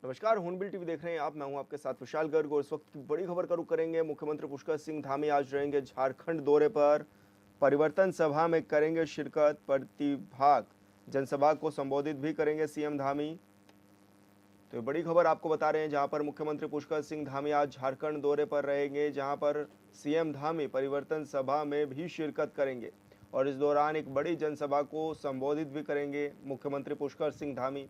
नमस्कार, हूनबिल टीवी देख रहे हैं आप। मैं हूं आपके साथ विशाल गर्ग और इस वक्त की बड़ी खबर का रुख करेंगे। मुख्यमंत्री पुष्कर सिंह धामी आज रहेंगे झारखंड दौरे पर। परिवर्तन सभा में करेंगे शिरकत, प्रतिभाग जनसभा को संबोधित भी करेंगे सीएम धामी। तो ये बड़ी खबर आपको बता रहे हैं, जहां पर मुख्यमंत्री पुष्कर सिंह धामी आज झारखंड दौरे पर रहेंगे, जहां पर सीएम धामी परिवर्तन सभा में भी शिरकत करेंगे और इस दौरान एक बड़ी जनसभा को संबोधित भी करेंगे मुख्यमंत्री पुष्कर सिंह धामी।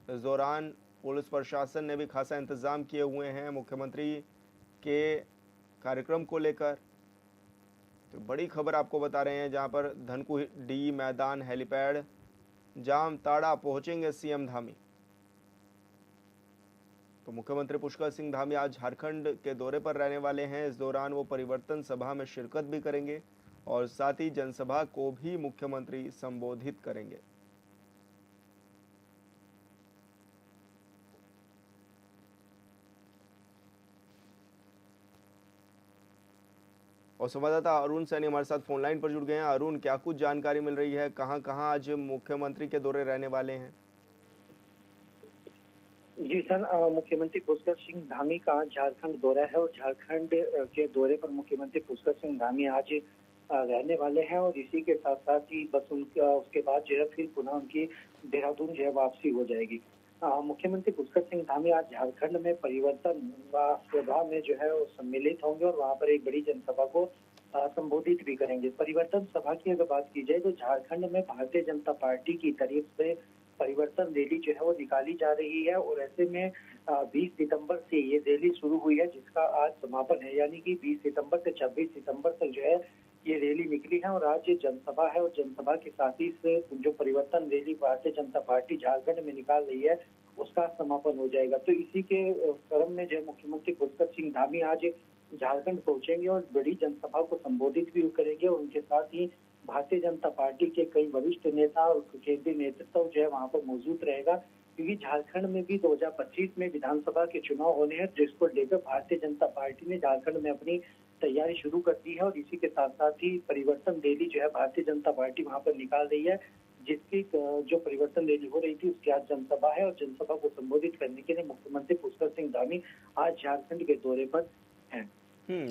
इस दौरान पुलिस प्रशासन ने भी खासा इंतजाम किए हुए हैं मुख्यमंत्री के कार्यक्रम को लेकर। तो बड़ी खबर आपको बता रहे हैं, जहां पर धनकुडी मैदान हेलीपैड जामताड़ा पहुंचेंगे सीएम धामी। तो मुख्यमंत्री पुष्कर सिंह धामी आज झारखंड के दौरे पर रहने वाले हैं। इस दौरान वो परिवर्तन सभा में शिरकत भी करेंगे और साथ ही जनसभा को भी मुख्यमंत्री संबोधित करेंगे। और संवाददाता अरुण सैनी हमारे साथ फोन लाइन पर जुड़ गए हैं। अरुण, क्या कुछ जानकारी मिल रही है, कहां कहां आज मुख्यमंत्री के दौरे रहने वाले हैं? जी सर, मुख्यमंत्री पुष्कर सिंह धामी का आज झारखंड दौरा है और झारखंड के दौरे पर मुख्यमंत्री पुष्कर सिंह धामी आज रहने वाले हैं और इसी के साथ साथ ही बस उनका उसके बाद जो है फिर पुनः उनकी देहरादून जो है वापसी हो जाएगी। मुख्यमंत्री पुष्कर सिंह धामी आज झारखंड में परिवर्तन सभा में जो है वो सम्मिलित होंगे और वहां पर एक बड़ी जनसभा को संबोधित भी करेंगे। परिवर्तन सभा की अगर बात की जाए तो झारखंड में भारतीय जनता पार्टी की तरफ से परिवर्तन रैली जो है वो निकाली जा रही है और ऐसे में 20 सितंबर से ये रैली शुरू हुई है, जिसका आज समापन है। यानी कि 20 सितंबर से 26 सितंबर तक जो है ये रैली निकली है और आज जनसभा है और जनसभा के साथ ही से जो परिवर्तन रैली भारतीय जनता पार्टी झारखंड में निकाल रही है उसका समापन हो जाएगा। तो इसी के क्रम में जो मुख्यमंत्री पुष्कर सिंह धामी आज झारखंड पहुंचेंगे और बड़ी जनसभा को संबोधित भी करेंगे और उनके साथ ही भारतीय जनता पार्टी के कई वरिष्ठ नेता और केंद्रीय नेतृत्व जो है वहां पर मौजूद रहेगा, क्योंकि झारखंड में भी 2025 में विधानसभा के चुनाव होने हैं, जिसको लेकर भारतीय जनता पार्टी ने झारखंड में अपनी तैयारी शुरू कर दी है और इसी के साथ साथ ही परिवर्तन रैली जो है भारतीय जनता पार्टी वहां पर निकाल रही है, जिसकी जो परिवर्तन रैली हो रही थी उसकी आज जनसभा है और जनसभा को संबोधित करने के लिए मुख्यमंत्री पुष्कर सिंह धामी आज झारखंड के दौरे पर हैं।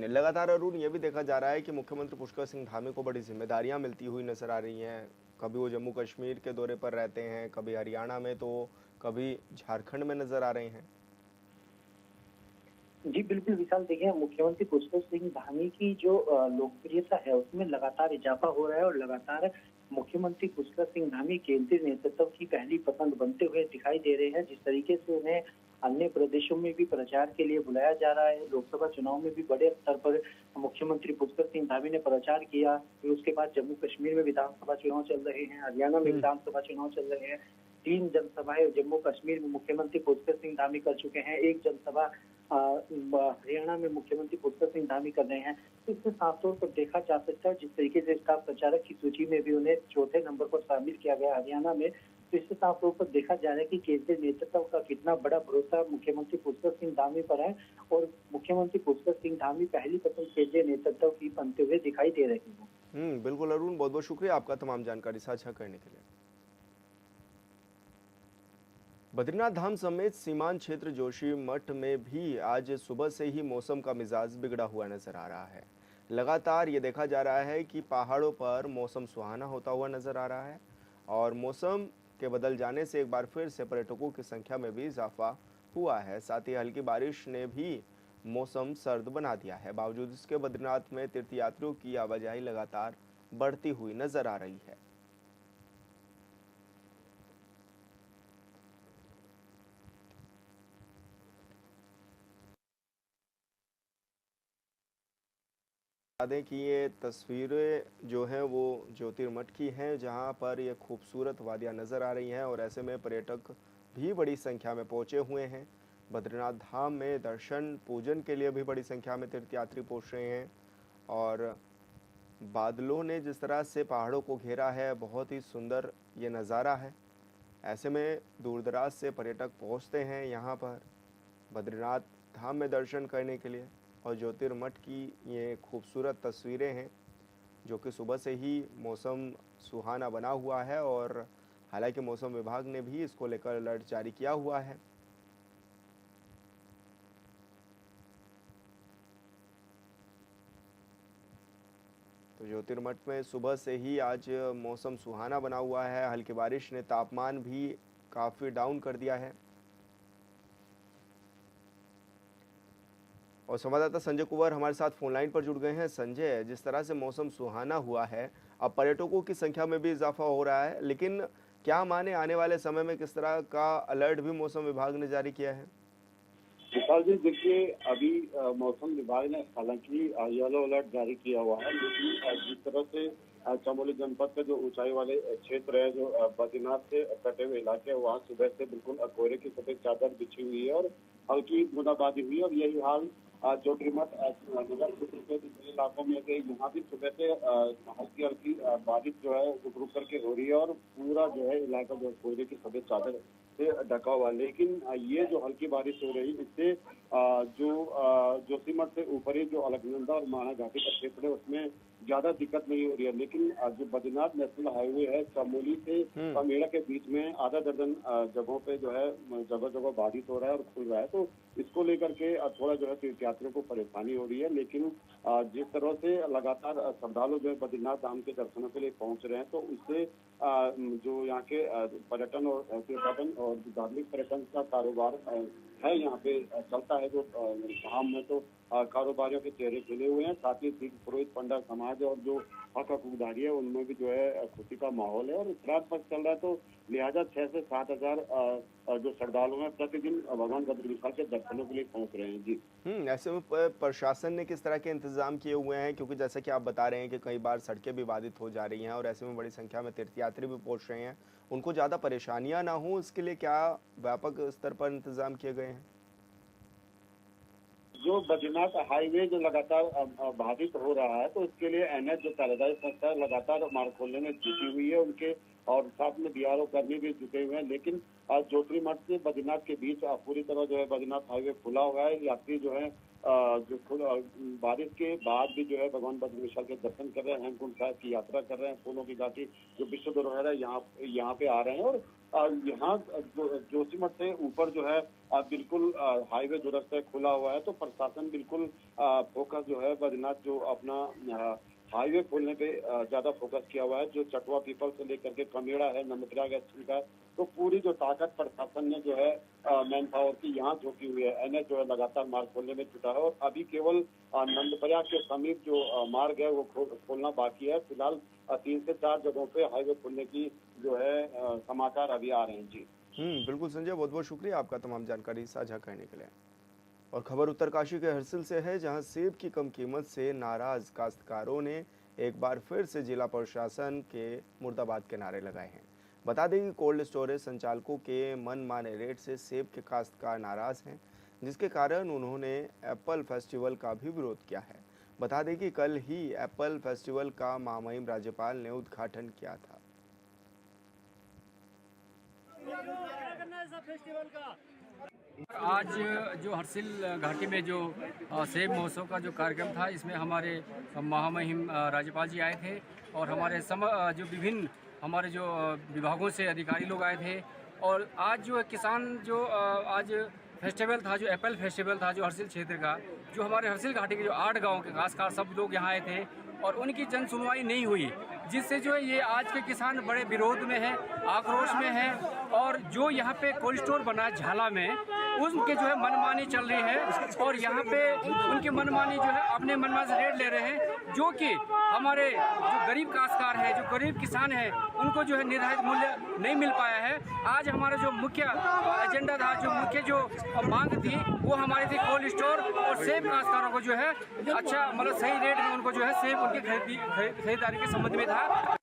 लगातार अरुण, ये भी देखा जा रहा है कि मुख्यमंत्री पुष्कर सिंह धामी को बड़ी जिम्मेदारियां मिलती हुई नजर आ रही हैं। कभी वो जम्मू कश्मीर के दौरे पर रहते हैं, कभी हरियाणा में, तो कभी झारखंड में नजर आ रहे हैं। जी बिल्कुल विशाल, देखिए मुख्यमंत्री पुष्कर सिंह धामी की जो लोकप्रियता है उसमें लगातार इजाफा हो रहा है और लगातार मुख्यमंत्री पुष्कर सिंह धामी केंद्रीय नेतृत्व की पहली पसंद बनते हुए दिखाई दे रहे हैं। जिस तरीके से उन्हें अन्य प्रदेशों में भी प्रचार के लिए बुलाया जा रहा है, लोकसभा चुनाव में भी बड़े स्तर पर मुख्यमंत्री पुष्कर सिंह धामी ने प्रचार किया। फिर उसके बाद जम्मू कश्मीर में विधानसभा चुनाव चल रहे हैं, हरियाणा में विधानसभा चुनाव चल रहे हैं। 3 जनसभाएं जम्मू कश्मीर में मुख्यमंत्री पुष्कर सिंह धामी कर चुके हैं, एक जनसभा हरियाणा में मुख्यमंत्री पुष्कर सिंह धामी कर रहे हैं। तो इससे साफ तौर पर देखा जा सकता है, जिस तरीके से स्टार प्रचारक की सूची में भी उन्हें चौथे नंबर पर शामिल किया गया हरियाणा में, तो इससे साफ तौर पर देखा जा रहा है कि केंद्रीय नेतृत्व का कितना बड़ा भरोसा मुख्यमंत्री पुष्कर सिंह धामी पर है और मुख्यमंत्री पुष्कर सिंह धामी पहली पसंद केंद्रीय नेतृत्व की बनते हुए दिखाई दे रहे हैं। बिल्कुल अरुण, बहुत बहुत शुक्रिया आपका तमाम जानकारी साझा करने के लिए। बद्रीनाथ धाम समेत सीमांत क्षेत्र जोशी मठ में भी आज सुबह से ही मौसम का मिजाज बिगड़ा हुआ नजर आ रहा है। लगातार ये देखा जा रहा है कि पहाड़ों पर मौसम सुहाना होता हुआ नजर आ रहा है और मौसम के बदल जाने से एक बार फिर से पर्यटकों की संख्या में भी इजाफा हुआ है। साथ ही हल्की बारिश ने भी मौसम सर्द बना दिया है। बावजूद इसके बद्रीनाथ में तीर्थयात्रियों की आवाजाही लगातार बढ़ती हुई नजर आ रही है। बता दें कि ये तस्वीरें जो हैं वो ज्योतिर्मठ की हैं, जहां पर ये खूबसूरत वादियां नज़र आ रही हैं और ऐसे में पर्यटक भी बड़ी संख्या में पहुंचे हुए हैं। बद्रीनाथ धाम में दर्शन पूजन के लिए भी बड़ी संख्या में तीर्थयात्री पहुंच रहे हैं और बादलों ने जिस तरह से पहाड़ों को घेरा है, बहुत ही सुंदर ये नज़ारा है। ऐसे में दूर दराज से पर्यटक पहुंचते हैं यहाँ पर बद्रीनाथ धाम में दर्शन करने के लिए और ज्योतिर्मठ की ये खूबसूरत तस्वीरें हैं, जो कि सुबह से ही मौसम सुहाना बना हुआ है और हालांकि मौसम विभाग ने भी इसको लेकर अलर्ट जारी किया हुआ है। तो ज्योतिर्मठ में सुबह से ही आज मौसम सुहाना बना हुआ है। हल्की बारिश ने तापमान भी काफ़ी डाउन कर दिया है। और संवाददाता संजय कुंवर हमारे साथ फोन लाइन पर जुड़ गए हैं। संजय, जिस तरह से मौसम सुहाना हुआ है, अब पर्यटकों की संख्या में भी इजाफा हो रहा है, लेकिन क्या माने आने वाले समय में किस तरह का अलर्ट भी मौसम विभाग ने जारी किया है? विशाल जी देखिए अभी मौसम विभाग ने हालांकि येलो अलर्ट जारी किया हुआ है, लेकिन जिस तरह से चमोली जनपद के जो ऊंचाई वाले क्षेत्र है, जो बद्रीनाथ से कटे हुए इलाके हैं, वहाँ सुबह से बिल्कुल कोहरे की सफेद चादर बिछी हुई है और हल्की बूंदाबांदी हुई है। और यही हाल जोशीमठ नगर क्षेत्र के दूसरे इलाकों में भी, यहाँ भी सुबह से हल्की हल्की बारिश जो है रुक रुक करके हो रही है और पूरा जो है इलाका जो कोहरे की सफेद चादर से ढका हुआ है। लेकिन ये जो हल्की बारिश हो रही है, इससे जो जोशीमठ से ऊपरी जो अलकनंदा और माना घाटी का क्षेत्र है, उसमें ज्यादा दिक्कत नहीं हो रही है। लेकिन जो बद्रीनाथ नेशनल हाईवे है, चमोली से कामेड़ा के बीच में आधा दर्जन जगहों पे जो है जगह जगह बारिश हो रहा है और खुल रहा है। तो इसको लेकर के थोड़ा जो है तीर्थयात्रियों को परेशानी हो रही है। लेकिन जिस तरह से लगातार श्रद्धालु जो है बद्रीनाथ धाम के दर्शनों के लिए पहुंच रहे हैं, तो उससे जो यहाँ के पर्यटन और तीर्थाटन और धार्मिक पर्यटन का कारोबार है यहाँ पे चलता है। जो धाम में तो कारोबारियों के चेहरे खिले हुए हैं, साथ ही सिख पुरोहित पंडा समाज और जो हक हकूकदारी है उनमें भी जो है खुशी का माहौल है। और श्राद्ध पक्ष चल रहा है, तो लिहाजा 6 से 7 हजार जो श्रद्धालु हैं प्रतिदिन भगवान बद्री विशाल के दर्शनों के लिए पहुंच रहे हैं। जी ऐसे में प्रशासन ने किस तरह के इंतजाम किए हुए हैं? क्योंकि जैसा कि आप बता रहे हैं कि कई बार सड़कें भी बाधित हो जा रही हैं और ऐसे में बड़ी संख्या में तीर्थयात्री भी पहुंच रहे हैं, उनको ज़्यादा परेशानियां ना हो, इसके लिए क्या व्यापक स्तर पर इंतजाम किए गए हैं? जो बद्रीनाथ हाईवे जो लगातार बाधित हो रहा है, तो इसके लिए एनएच जो कार्यदायी संस्था है लगातार मार्ग खोलने में जुटी हुई है उनके, और साथ में बीआरओ कर्मी भी जुटे हुए हैं। लेकिन आज जोशीमठ से बद्रीनाथ के बीच पूरी तरह जो है बद्रीनाथ हाईवे खुला हुआ है। यात्री जो है बारिश के बाद भी जो है भगवान बद्री विशाल के दर्शन कर रहे हैं, हेमकुंड साहिब की यात्रा कर रहे हैं, फूलों की घाटी जो विश्व धरोहर है यहाँ पे आ रहे हैं। और यहाँ जोशीमठ से ऊपर जो है बिल्कुल हाईवे दुरुस्त है, खुला हुआ है। तो प्रशासन बिल्कुल फोकस जो है बद्रीनाथ जो अपना हाईवे खोलने पे ज्यादा फोकस किया हुआ है। जो चटवा पीपल से लेकर के कमेड़ा है, नमकराग का, तो पूरी जो ताकत प्रशासन ने जो है मैन पावर की यहाँ झोंकी हुई है। एनएच जो है लगातार मार्ग खोलने में जुटा है और अभी केवल नंदप्रयाग के समीप जो मार्ग है वो खोलना बाकी है। फिलहाल 3 से 4 जगहों पे हाईवे खोलने की जो है समाचार अभी आ रहे हैं। जी बिल्कुल संजय, बहुत बहुत शुक्रिया आपका तमाम जानकारी साझा करने के लिए। और खबर उत्तरकाशी के हरसिल से है, जहां सेब की कम कीमत से नाराज काश्तकारों ने एक बार फिर से जिला प्रशासन के मुर्दाबाद के नारे लगाए हैं। बता दें कि कोल्ड स्टोरेज संचालकों के मनमाने रेट से सेब के काश्तकार नाराज हैं, जिसके कारण उन्होंने एप्पल फेस्टिवल का भी विरोध किया है। बता दें कि कल ही एप्पल फेस्टिवल का महामहिम राज्यपाल ने उद्घाटन किया था। आज जो हरसिल घाटी में जो सेब महोत्सव का जो कार्यक्रम था, इसमें हमारे महामहिम राज्यपाल जी आए थे और हमारे जो विभिन्न हमारे जो विभागों से अधिकारी लोग आए थे। और आज जो किसान जो आज फेस्टिवल था, जो एप्पल फेस्टिवल था, जो हरसिल क्षेत्र का, जो हमारे हरसिल घाटी के जो 8 गाँव के खासकर सब लोग यहाँ आए थे और उनकी जन सुनवाई नहीं हुई, जिससे जो है ये आज के किसान बड़े विरोध में हैं, आक्रोश में हैं। और जो यहाँ पे कोल्ड स्टोर बना है झाला में, उनके जो है मनमानी चल रही है और यहाँ पे उनकी मनमानी जो है अपने मनमानी से रेट ले रहे हैं, जो कि हमारे जो गरीब काश्तकार हैं, जो गरीब किसान हैं, उनको जो है निर्धारित मूल्य नहीं मिल पाया है। आज हमारा जो मुख्य एजेंडा था, जो मुख्य जो मांग थी, वो हमारी थी कोल्ड स्टोर और सेब काश्तकारों को जो है अच्छा मतलब सही रेट में उनको जो है सेब उनकी खरीदारी के संबंध में था।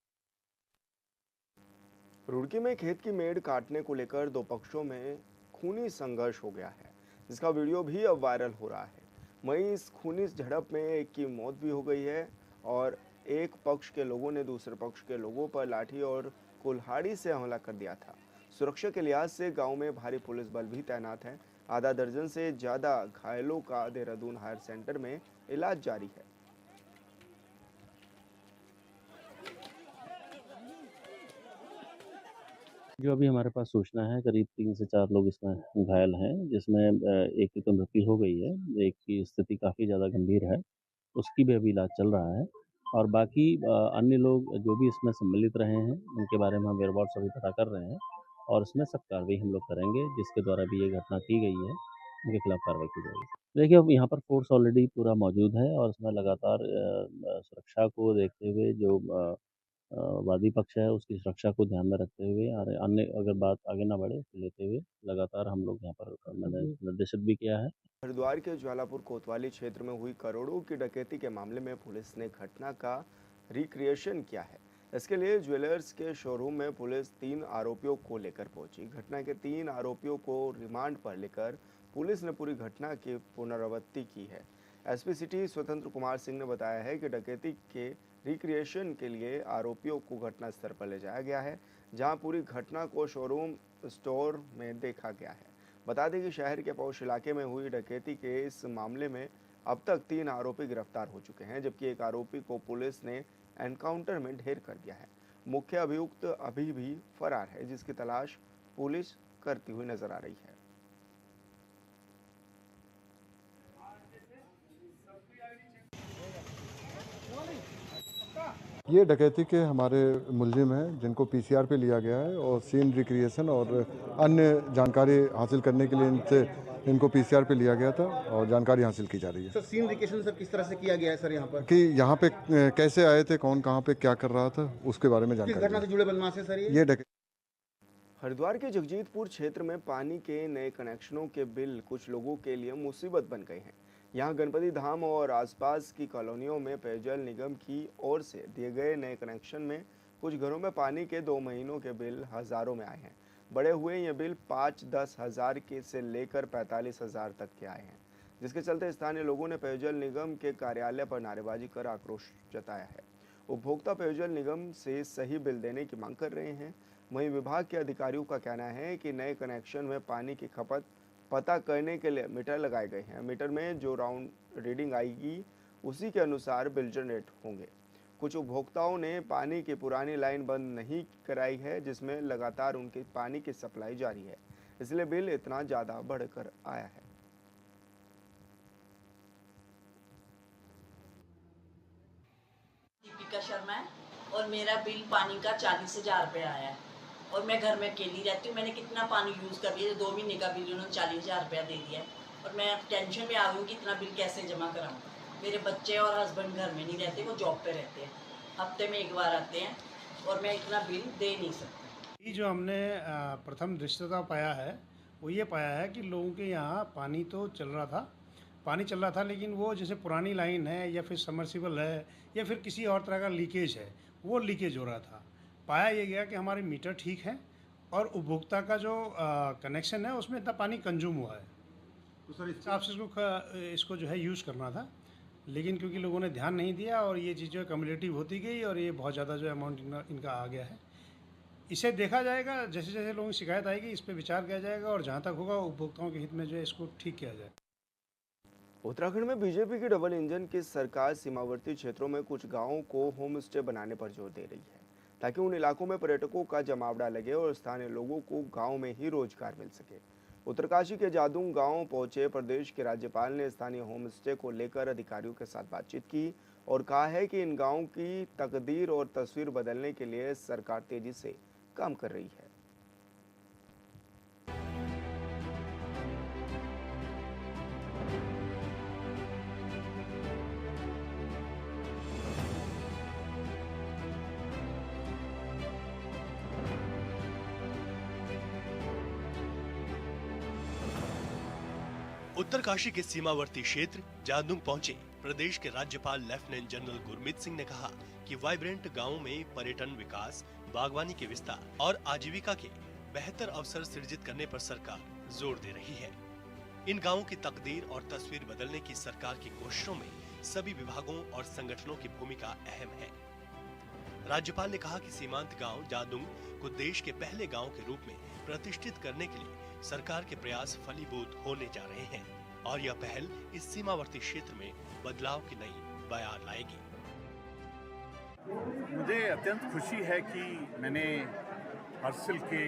रुड़की में खेत की मेड़ काटने को लेकर दो पक्षों में खूनी संघर्ष हो गया है, जिसका वीडियो भी अब वायरल हो रहा है। वहीं इस खूनी झड़प में एक की मौत भी हो गई है और एक पक्ष के लोगों ने दूसरे पक्ष के लोगों पर लाठी और कुल्हाड़ी से हमला कर दिया था। सुरक्षा के लिहाज से गांव में भारी पुलिस बल भी तैनात है। आधा दर्जन से ज़्यादा घायलों का देहरादून हायर सेंटर में इलाज जारी है। जो अभी हमारे पास सूचना है, करीब 3 से 4 लोग इसमें घायल हैं, जिसमें एक की तो मृत्यु हो गई है, एक की स्थिति काफ़ी ज़्यादा गंभीर है, उसकी भी अभी इलाज चल रहा है। और बाकी अन्य लोग जो भी इसमें सम्मिलित रहे हैं उनके बारे में हम वेयरबॉट्स अभी पता कर रहे हैं और इसमें सख्त कार्रवाई हम लोग करेंगे। जिसके द्वारा भी ये घटना की गई है उनके खिलाफ कार्रवाई की जाएगी। देखिए, अब यहाँ पर फोर्स ऑलरेडी पूरा मौजूद है और इसमें लगातार सुरक्षा को देखते हुए जो वादी पक्ष है उसकी सुरक्षा को ध्यान में रखते हुए और अन्य अगर बात आगे ना बढ़े तो लेते हुए लगातार हम लोग यहाँ पर मैंने निर्देशित भी किया है। हरिद्वार के ज्वालापुर कोतवाली क्षेत्र में हुई करोड़ों की डकैती के मामले में पुलिस ने घटना का रिक्रिएशन किया है। इसके लिए ज्वेलर्स के शोरूम में पुलिस 3 आरोपियों को लेकर पहुंची। घटना के 3 आरोपियों को रिमांड पर लेकर पुलिस ने पूरी घटना की पुनरावृत्ति की है। एसपी सिटी स्वतंत्र कुमार सिंह ने बताया है कि डकैती के रिक्रिएशन के लिए आरोपियों को घटनास्थल पर ले जाया गया है, जहां पूरी घटना को शोरूम स्टोर में देखा गया है। बता दें कि शहर के पौष इलाके में हुई डकैती के इस मामले में अब तक 3 आरोपी गिरफ्तार हो चुके हैं, जबकि एक आरोपी को पुलिस ने एनकाउंटर में ढेर कर दिया है। मुख्य अभियुक्त अभी भी फरार है, जिसकी तलाश पुलिस करती हुई नजर आ रही है। ये डकैती के हमारे मुलजिम हैं जिनको पीसीआर पे लिया गया है और सीन रिक्रिएशन और अन्य जानकारी हासिल करने के लिए इनको पीसीआर पे लिया गया था और जानकारी हासिल की जा रही है। सर, सीन रिक्रिएशन सर किस तरह से किया गया है सर यहाँ पर? कि यहाँ पे कैसे आए थे, कौन कहाँ पे क्या कर रहा था, उसके बारे में जानकारी। किस घटना से जुड़े बदमाश है सर ये डकैती? हरिद्वार के जगजीतपुर क्षेत्र में पानी के नए कनेक्शनों के बिल कुछ लोगों के लिए मुसीबत बन गए हैं। यहाँ गणपति धाम और आसपास की कॉलोनियों में पेयजल निगम की ओर से दिए गए नए कनेक्शन में कुछ घरों में पानी के 2 महीनों के बिल हजारों में आए हैं। बड़े हुए ये बिल 5-10 हज़ार के से लेकर 45 हज़ार तक के आए हैं, जिसके चलते स्थानीय लोगों ने पेयजल निगम के कार्यालय पर नारेबाजी कर आक्रोश जताया है। उपभोक्ता पेयजल निगम से सही बिल देने की मांग कर रहे हैं। वहीं विभाग के अधिकारियों का कहना है कि नए कनेक्शन में पानी की खपत पता करने के लिए मीटर लगाए गए हैं। मीटर में जो राउंड रीडिंग आएगी उसी के अनुसार बिल जनरेट होंगे। कुछ उपभोक्ताओं ने पानी की पुरानी लाइन बंद नहीं कराई है, जिसमें लगातार उनके पानी की सप्लाई जारी है, इसलिए बिल इतना ज़्यादा बढ़कर आया है। दीपिका शर्मा है और मेरा बिल पानी का 40,000 रुपये आया है और मैं घर में अकेली रहती हूँ। मैंने कितना पानी यूज़ कर लिया, 2 महीने का बिल उन्होंने 40,000 रुपया दे दिया है और मैं टेंशन में आ गई कि इतना बिल कैसे जमा कराऊँ। मेरे बच्चे और हस्बैंड घर में नहीं रहते, वो जॉब पे रहते हैं, हफ्ते में 1 बार आते हैं और मैं इतना बिल दे नहीं सकती। ये जो हमने प्रथम दृष्टता पाया है वो ये पाया है कि लोगों के यहाँ पानी तो चल रहा था, लेकिन वो जैसे पुरानी लाइन है या फिर सबमर्सिबल है या फिर किसी और तरह का लीकेज है, वो लीकेज हो रहा था। पाया ये गया कि हमारे मीटर ठीक है और उपभोक्ता का जो कनेक्शन है उसमें इतना पानी कंज्यूम हुआ है, तो सर इस हिसाब से इसको जो है यूज़ करना था, लेकिन क्योंकि लोगों ने ध्यान नहीं दिया और ये चीज़ जो है कम्युलेटिव होती गई और ये बहुत ज़्यादा जो अमाउंट इनका आ गया है। इसे देखा जाएगा, जैसे जैसे लोगों की शिकायत आएगी इस पर विचार किया जाएगा और जहाँ तक होगा उपभोक्ताओं के हित में जो है इसको ठीक किया जाए। उत्तराखंड में बीजेपी की डबल इंजन की सरकार सीमावर्ती क्षेत्रों में कुछ गांवों को होम स्टे बनाने पर जोर दे रही है, ताकि उन इलाकों में पर्यटकों का जमावड़ा लगे और स्थानीय लोगों को गांव में ही रोजगार मिल सके। उत्तरकाशी के जादूंग गांव पहुंचे प्रदेश के राज्यपाल ने स्थानीय होम स्टे को लेकर अधिकारियों के साथ बातचीत की और कहा है कि इन गांवों की तकदीर और तस्वीर बदलने के लिए सरकार तेजी से काम कर रही है। उत्तरकाशी के सीमावर्ती क्षेत्र जादूंग पहुंचे प्रदेश के राज्यपाल लेफ्टिनेंट जनरल गुरमीत सिंह ने कहा कि वाइब्रेंट गांवों में पर्यटन विकास, बागवानी के विस्तार और आजीविका के बेहतर अवसर सृजित करने पर सरकार जोर दे रही है। इन गांवों की तकदीर और तस्वीर बदलने की सरकार की कोशिशों में सभी विभागों और संगठनों की भूमिका अहम है। राज्यपाल ने कहा कि सीमांत गांव जादूंग को देश के पहले गांव के रूप में प्रतिष्ठित करने के लिए सरकार के प्रयास फलीभूत होने जा रहे हैं और यह पहल इस सीमावर्ती क्षेत्र में बदलाव की नई बयार लाएगी। मुझे अत्यंत खुशी है कि मैंने हर्सिल के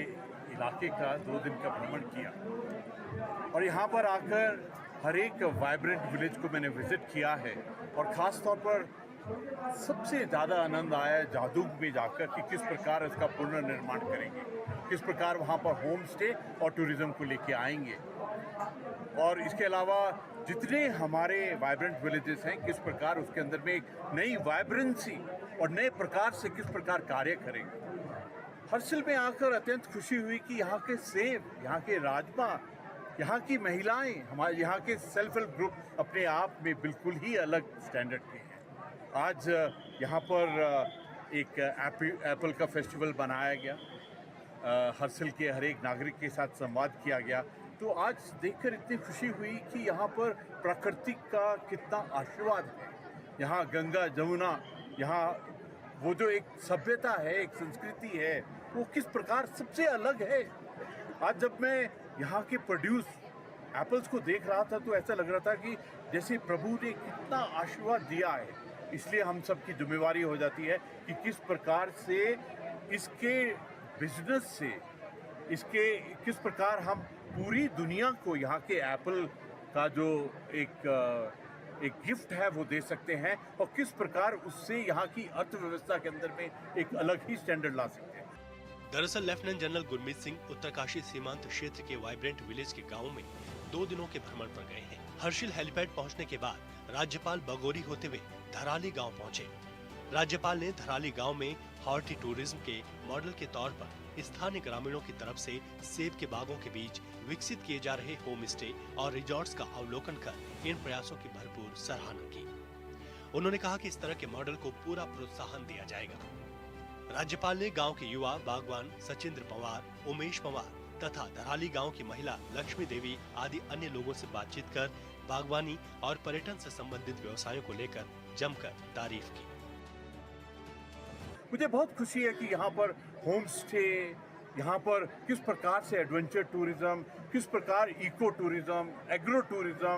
इलाके का 2 दिन का भ्रमण किया और यहाँ पर आकर हर एक वाइब्रेंट विलेज को मैंने विजिट किया है और ख़ास तौर पर सबसे ज़्यादा आनंद आया जादूग में जाकर कि किस प्रकार इसका पुनर्निर्माण करेंगे, किस प्रकार वहाँ पर होम स्टे और टूरिज़्म को लेके आएंगे, और इसके अलावा जितने हमारे वाइब्रेंट विलेजेस हैं किस प्रकार उसके अंदर में एक नई वाइब्रेंसी और नए प्रकार से किस प्रकार कार्य करेंगे। हर्सिल में आकर अत्यंत खुशी हुई कि यहाँ के सेब, यहाँ के राजमा, यहाँ की महिलाएं, हमारे यहाँ के सेल्फ हेल्प ग्रुप अपने आप में बिल्कुल ही अलग स्टैंडर्ड के हैं। आज यहाँ पर एक एप्पल का फेस्टिवल बनाया गया, हर्सिल के हर एक नागरिक के साथ संवाद किया गया, तो आज देखकर इतनी खुशी हुई कि यहाँ पर प्रकृति का कितना आशीर्वाद है। यहाँ गंगा जमुना, यहाँ वो जो एक सभ्यता है, एक संस्कृति है, वो किस प्रकार सबसे अलग है। आज जब मैं यहाँ के प्रोड्यूस एप्पल्स को देख रहा था तो ऐसा लग रहा था कि जैसे प्रभु ने कितना आशीर्वाद दिया है। इसलिए हम सब की जिम्मेवारी हो जाती है कि किस प्रकार से इसके बिजनेस से, इसके किस प्रकार हम पूरी दुनिया को यहाँ के एप्पल का जो एक गिफ्ट है वो दे सकते हैं, और किस प्रकार उससे यहाँ की अर्थव्यवस्था के अंदर में एक अलग ही स्टैंडर्ड ला सकते हैं। दरअसल लेफ्टिनेंट जनरल गुरमीत सिंह उत्तरकाशी सीमांत क्षेत्र के वाइब्रेंट विलेज के गाँव में 2 दिनों के भ्रमण पर गए हैं। हर्षिल हेलीपैड पहुंचने के बाद राज्यपाल बगोरी होते हुए धराली गांव पहुंचे। राज्यपाल ने धराली गांव में हॉर्टी टूरिज्म के मॉडल के तौर पर स्थानीय ग्रामीणों की तरफ से सेब के बागों के बीच विकसित किए जा रहे होम स्टे और रिजॉर्ट्स का अवलोकन कर इन प्रयासों की भरपूर सराहना की। उन्होंने कहा कि इस तरह के मॉडल को पूरा प्रोत्साहन दिया जाएगा। राज्यपाल ने गांव के युवा बागवान सचिंद्र पंवार, उमेश पंवार तथा धराली गांव की महिला लक्ष्मी देवी आदि अन्य लोगों से बातचीत कर बागवानी और पर्यटन से संबंधित व्यवसायों को लेकर जमकर तारीफ की। मुझे बहुत खुशी है कि यहाँ पर होम स्टे, यहाँ पर किस प्रकार से एडवेंचर टूरिज्म, किस प्रकार इको टूरिज्म, एग्रो टूरिज्म,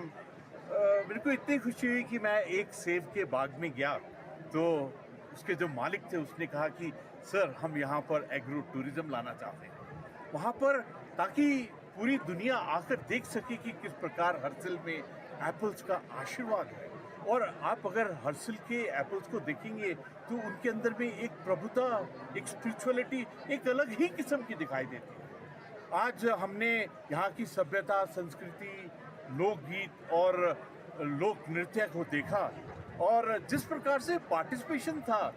मेरे को इतनी खुशी हुई कि मैं एक सेब के बाग में गया तो उसके जो मालिक थे उसने कहा कि सर हम यहाँ पर एग्रो टूरिज्म लाना चाहते हैं वहाँ पर, ताकि पूरी दुनिया आकर देख सके कि किस प्रकार हर्सिल में एप्पल्स का आशीर्वाद है। और आप अगर हर्सिल के एप्पल्स को देखेंगे तो उनके अंदर में एक प्रभुता, एक स्पिरिचुअलिटी एक अलग ही किस्म की दिखाई देती है। आज हमने यहाँ की सभ्यता, संस्कृति, लोकगीत और लोक नृत्य को देखा, और जिस प्रकार से पार्टिसिपेशन था,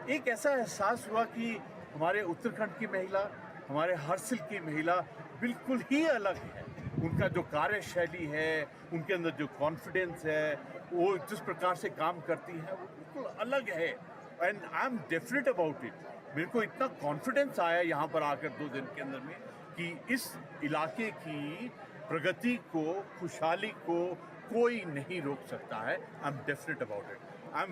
एक ऐसा एहसास हुआ कि हमारे उत्तराखंड की महिला, हमारे हर्सिल की महिला बिल्कुल ही अलग है। उनका जो कार्यशैली है, उनके अंदर जो कॉन्फिडेंस है, वो जिस प्रकार से काम करती है वो बिल्कुल अलग है। And I am definite about it. मेरे को इतना कॉन्फिडेंस आया यहाँ पर आकर 2 दिन के अंदर में कि इस इलाके की प्रगति को, खुशहाली को कोई नहीं रोक सकता है। I am definite about it. I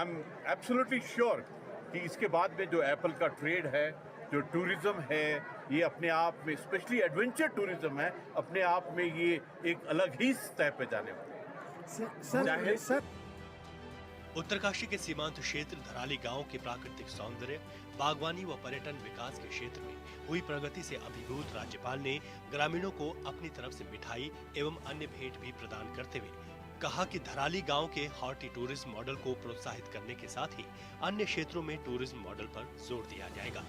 am absolutely sure कि इसके बाद में जो एप्पल का ट्रेड है, जो टूरिज्म है, ये अपने आप में, स्पेशली एडवेंचर टूरिज्म है, अपने आप में ये एक अलग ही स्तर पे जाने वाला है। उत्तरकाशी के सीमांत क्षेत्र धराली गांव के प्राकृतिक सौंदर्य, बागवानी व पर्यटन विकास के क्षेत्र में हुई प्रगति से अभिभूत राज्यपाल ने ग्रामीणों को अपनी तरफ से मिठाई एवं अन्य भेंट भी प्रदान करते हुए कहा कि धराली गांव के हॉर्टी टूरिज्म मॉडल को प्रोत्साहित करने के साथ ही अन्य क्षेत्रों में टूरिज्म मॉडल पर जोर दिया जाएगा।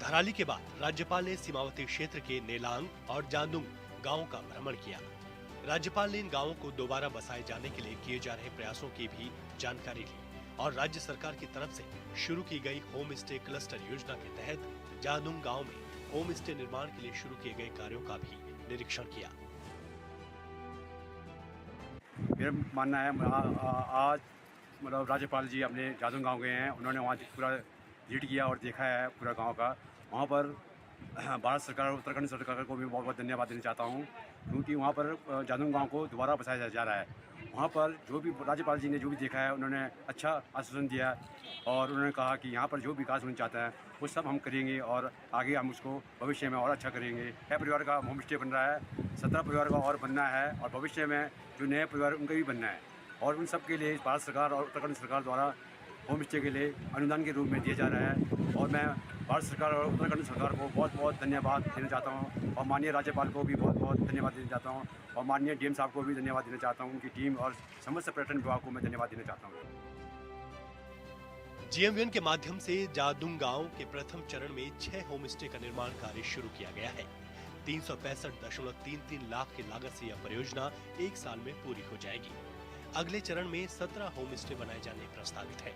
धराली के बाद राज्यपाल ने सीमावर्ती क्षेत्र के नेलांग और जांदुंग गाँव का भ्रमण किया। राज्यपाल ने इन गाँवों को दोबारा बसाए जाने के लिए किए जा रहे प्रयासों की भी जानकारी ली और राज्य सरकार की तरफ से शुरू की गई होम स्टे क्लस्टर योजना के तहत जांदुंग गाँव में होम स्टे निर्माण के लिए शुरू किए गए कार्यों का भी निरीक्षण किया। मेरा मानना है आज मतलब राज्यपाल जी अपने जादुंग गांव गए हैं, उन्होंने वहाँ पूरा विजिट किया और देखा है पूरा गांव का। वहाँ पर भारत सरकार और उत्तराखंड सरकार को भी बहुत बहुत धन्यवाद देना चाहता हूँ, क्योंकि वहाँ पर जादुंग गांव को दोबारा बसाया जा रहा है। वहाँ पर जो भी राज्यपाल जी ने जो भी देखा है उन्होंने अच्छा आश्वासन दिया और उन्होंने कहा कि यहाँ पर जो विकास होना चाहता है वो सब हम करेंगे और आगे हम उसको भविष्य में और अच्छा करेंगे। 6 परिवार का होम स्टे बन रहा है, 17 परिवार का और बनना है और भविष्य में जो नए परिवार उनका भी बनना है और उन सब के लिए भारत सरकार और उत्तराखंड सरकार द्वारा होम स्टे के लिए अनुदान के रूप में दिया जा रहा है। और मैं भारत सरकार और उत्तराखंड सरकार को बहुत बहुत धन्यवाद देना चाहता हूँ और माननीय राज्यपाल को भी बहुत बहुत धन्यवाद देना चाहता हूँ और माननीय डीएम साहब को भी धन्यवाद देना चाहता हूँ। उनकी टीम और समस्त पर्यटन विभाग को मैं धन्यवाद देना चाहता हूँ। GMVN के माध्यम से जादूंग गांव के प्रथम चरण में 6 होम स्टे का निर्माण कार्य शुरू किया गया है। 365.33 लाख की लागत से यह परियोजना 1 साल में पूरी हो जाएगी। अगले चरण में 17 होम स्टे बनाए जाने प्रस्तावित है।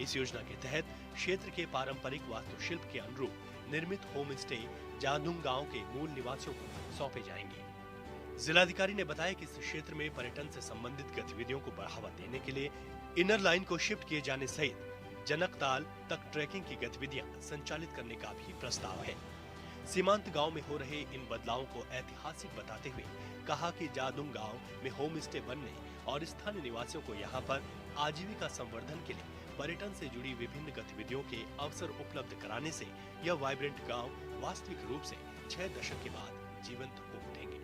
इस योजना के तहत क्षेत्र के पारंपरिक वास्तुशिल्प के अनुरूप निर्मित होम स्टे जादूंग गांव के मूल निवासियों को सौंपे जाएंगे। जिलाधिकारी ने बताया कि इस क्षेत्र में पर्यटन से संबंधित गतिविधियों को बढ़ावा देने के लिए इनर लाइन को शिफ्ट किए जाने सहित जनकताल तक ट्रैकिंग की गतिविधियां संचालित करने का भी प्रस्ताव है। सीमांत गांव में हो रहे इन बदलावों को ऐतिहासिक बताते हुए कहा कि जादूंग गांव में होम स्टे बनने और स्थानीय निवासियों को यहां पर आजीविका संवर्धन के लिए पर्यटन से जुड़ी विभिन्न गतिविधियों के अवसर उपलब्ध कराने से यह वाइब्रेंट गांव वास्तविक रूप से 6 दशक के बाद जीवंत हो उठेंगे।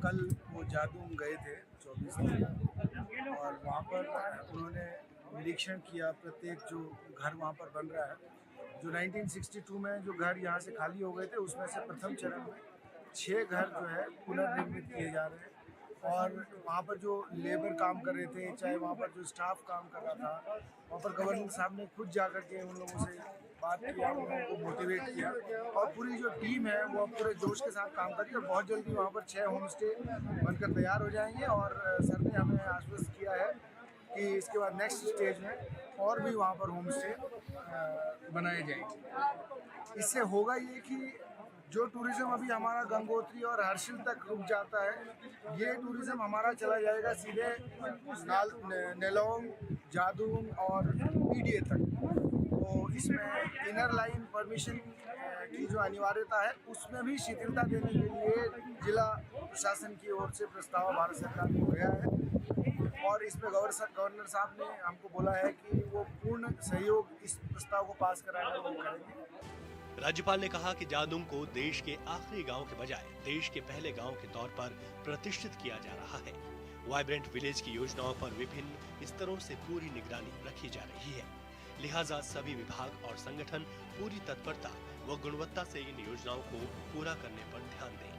कल वो जादूंग गए थे 24 दिन और वहाँ पर उन्होंने निरीक्षण किया प्रत्येक जो घर वहाँ पर बन रहा है। जो 1962 में जो घर यहाँ से खाली हो गए थे उसमें से प्रथम चरण में 6 घर जो है पुनर्निर्मित किए जा रहे हैं और वहाँ पर जो लेबर काम कर रहे थे, चाहे वहाँ पर जो स्टाफ काम कर रहा था, वहाँ पर गवर्नर साहब ने खुद जाकर के उन लोगों से बात किया, उन लोगों को मोटिवेट किया और पूरी जो टीम है वो पूरे जोश के साथ काम कर रही है और बहुत जल्दी वहाँ पर 6 होम स्टे बनकर तैयार हो जाएंगे और सर ने हमें आश्वस्त किया है कि इसके बाद नेक्स्ट स्टेज में और भी वहाँ पर होम स्टे बनाए जाएंगे। इससे होगा ये कि जो टूरिज्म अभी हमारा गंगोत्री और हर्षिल तक रुक जाता है, ये टूरिज्म हमारा चला जाएगा सीधे नेलोंग, जादूंग और पीडीए तक। तो इसमें इनर लाइन परमिशन की जो अनिवार्यता है उसमें भी शिथिलता देने के लिए जिला प्रशासन की ओर से प्रस्ताव भारत सरकार को गया है और इसमें गवर्नर साहब ने हमको बोला है कि वो पूर्ण सहयोग इस प्रस्ताव को पास कराने में करेंगे। राज्यपाल ने कहा कि जादूंग को देश के आखिरी गांव के बजाय देश के पहले गांव के तौर पर प्रतिष्ठित किया जा रहा है। वाइब्रेंट विलेज की योजनाओं पर विभिन्न स्तरों से पूरी निगरानी रखी जा रही है, लिहाजा सभी विभाग और संगठन पूरी तत्परता व गुणवत्ता से इन योजनाओं को पूरा करने पर ध्यान दें।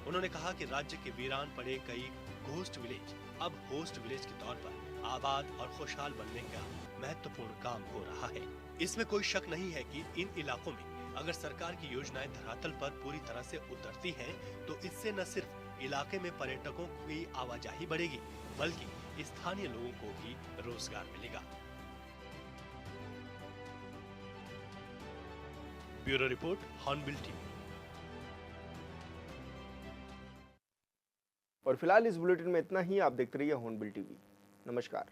उन्होंने कहा कि राज्य के वीरान पड़े कई घोस्ट विलेज अब होस्ट विलेज के तौर पर आबाद और खुशहाल बनने का महत्वपूर्ण काम हो रहा है। इसमें कोई शक नहीं है कि इन इलाकों में अगर सरकार की योजनाएं धरातल पर पूरी तरह से उतरती हैं, तो इससे न सिर्फ इलाके में पर्यटकों की आवाजाही बढ़ेगी, बल्कि स्थानीय लोगों को भी रोजगार मिलेगा। Bureau report, hornbill TV. और फिलहाल इस बुलेटिन में इतना ही। आप देखते रहिए हॉर्नबिल टीवी। नमस्कार।